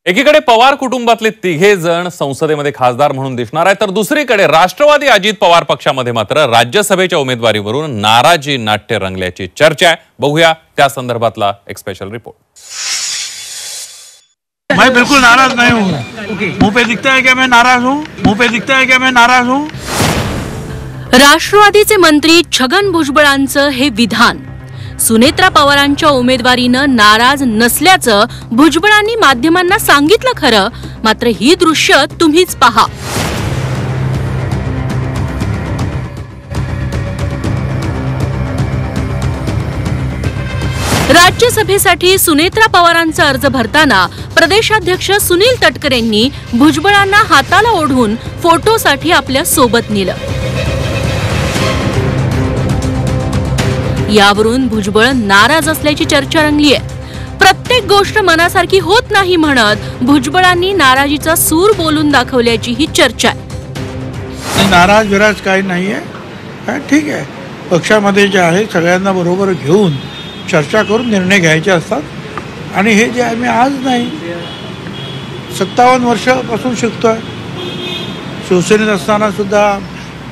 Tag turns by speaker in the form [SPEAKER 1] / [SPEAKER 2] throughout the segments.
[SPEAKER 1] एकीकडे पवार कुटुंबातले तिघे जण संसदेमध्ये खासदार म्हणून दिसणार आहे, तर दुसरीकडे राष्ट्रवादी अजित पवार पक्षामध्ये मात्र राज्यसभेच्या उमेदवारीवरून नाराजी नाट्य रंगल्याची चर्चा आहे। बघूया त्या संदर्भातला एक स्पेशल रिपोर्ट।
[SPEAKER 2] मैं बिल्कुल नाराज नहीं हूँ। मुंह पे दिखता है क्या मैं नाराज हूँ? मुंह पे दिखता है क्या मैं नाराज हूँ?
[SPEAKER 3] राष्ट्रवादीचे मंत्री छगन भुजबळांचं हे विधान सुनेत्रा पवारांच्या उमेदवारीनं नाराज नसल्याचं भुजबळांनी माध्यमांना सांगितलं खरं, मात्र ही दृश्य तुम्हीच पहा। राज्यसभेसाठी सुनेत्रा पवारांचा अर्ज भरताना प्रदेशाध्यक्ष सुनील तटकरेंनी भुजबळांना हाताला ओढून फोटोसाठी आपल्या सोबत नेलं। यावरून भुजबळ नाराज असल्याची चर्चा रंगली आहे। प्रत्येक गोष्ट मनासारखी होत नाही म्हणत भुजबळांनी नाराजीचा सूर बोलून दाखवल्याची ही चर्चा आहे।
[SPEAKER 2] नाराज विराज काही नाहीये, ठीक आहे। पक्षामध्ये जे आहे सगळ्यांना बरोबर घेऊन चर्चा करून निर्णय घ्यायचे असतात आणि हे जे आहे मी आज नाही 57 वर्षापासून शिकतोय। शिवसेनेत असताना सुद्धा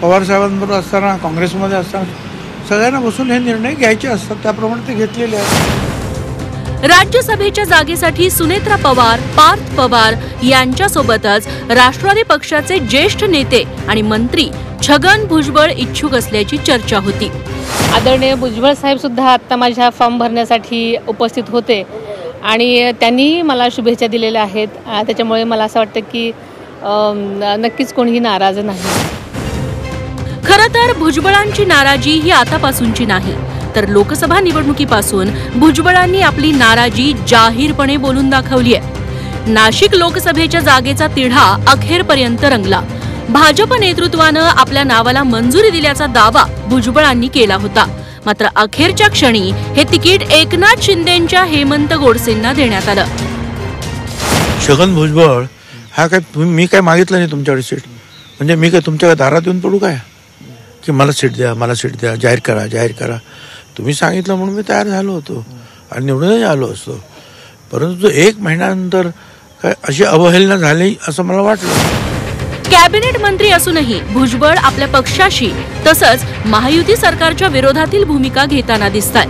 [SPEAKER 2] पवार साहेबांबरोबर असताना काँग्रेसमध्ये असताना सगळ्यांना बसून हे निर्णय घ्यायचे असतात, त्याप्रमाणे ते घेतलेले आहेत।
[SPEAKER 3] राज्यसभेच्या जागेसाठी सुनेत्रा पवार, पार्थ पवार यांच्यासोबतच राष्ट्रवादी पक्षाचे ज्येष्ठ नेते आणि मंत्री छगन भुजबळ इच्छुक असल्याची चर्चा होती।
[SPEAKER 4] आदरणीय भुजबळ साहेब सुद्धा आता माझ्या फॉर्म भरण्यासाठी उपस्थित होते आणि त्यांनी मला शुभेच्छा दिलेल्या आहेत। त्याच्यामुळे मला असं वाटतं की नक्कीच कोणीही नाराज नाही।
[SPEAKER 3] खरं तर भुजबळांची नाराजी ही आतापासूनची नाही, तर लोकसभा निवडणुकीपासून भुजबळांनी आपली नाराजी जाहीरपणे बोलून दाखवली आहे। नाशिक लोकसभेच्या जागेचा तिढा अखेरपर्यंत रंगला। भाजप नेतृत्वानं आपल्या नावाला मंजुरी दिल्याचा दावा भुजबळांनी केला होता, मात्र अखेरच्या क्षणी हे तिकीट एकनाथ शिंदेंच्या हेमंत गोडसेंना देण्यात आलं।
[SPEAKER 2] छगन भुजबळ हा काय मी काय मागितलं नाही तुमच्याकडे सीट, म्हणजे मी काय तुमच्या दारात येऊन पडू काय की मला सीट द्या, मला सीट द्या, जाहीर करा, जाहीर करा। तुम्ही सांगितलं म्हणून मी तयार झालो होतो आणि निवडूनही आलो असतो, परंतु 1 महिन्यानंतर काय अशी अवहेलना झाली असं मला वाटलं।
[SPEAKER 3] कॅबिनेट मंत्री असूनही भुजबळ आपल्या पक्षाशी तसंच महायुती सरकारच्या विरोधातील भूमिका घेताना दिसतात।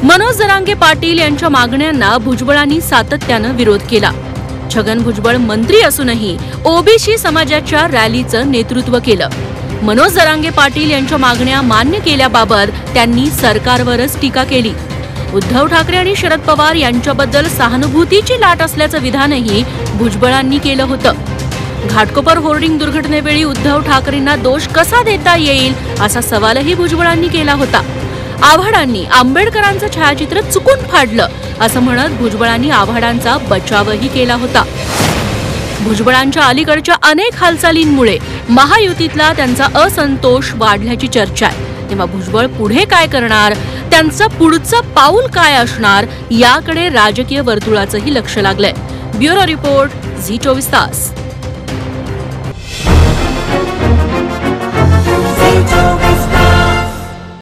[SPEAKER 3] मनोज जरांगे पाटील यांच्या मागण्यांना भुजबळांनी सातत्यानं विरोध केला। छगन भुजबळ मंत्री असूनही ओबीसी समाजाच्या रॅलीचं नेतृत्व केलं। मनोज जरांगे पाटील यांच्या मागण्या मान्य केल्याबाबत त्यांनी सरकारवरच टीका केली। उद्धव ठाकरे आणि शरद पवार यांच्याबद्दल सहानुभूतीची लाट असल्याचं विधानही भुजबळांनी केलं होतं। घाटकोपर होर्डिंग दुर्घटनेवेळी उद्धव ठाकरेंना दोष कसा देता येईल असा सवालही भुजबळांनी केला होता। आव्हाडांनी आंबेडकरांचं छायाचित्र चुकून फाडलं असं म्हणत भुजबळांनी आव्हाडांचा बचावही केला होता। भुजबळांच्या अलीकडच्या अनेक हालचालींमुळे महायुतीतला त्यांचा असंतोष वाढल्याची चर्चा आहे। तेव्हा भुजबळ पुढे काय करणार, त्यांचं पुढचं पाऊल काय असणार याकडे राजकीय वर्तुळाचंही लक्ष लागलंय। ब्युरो रिपोर्ट, झी 24 तास।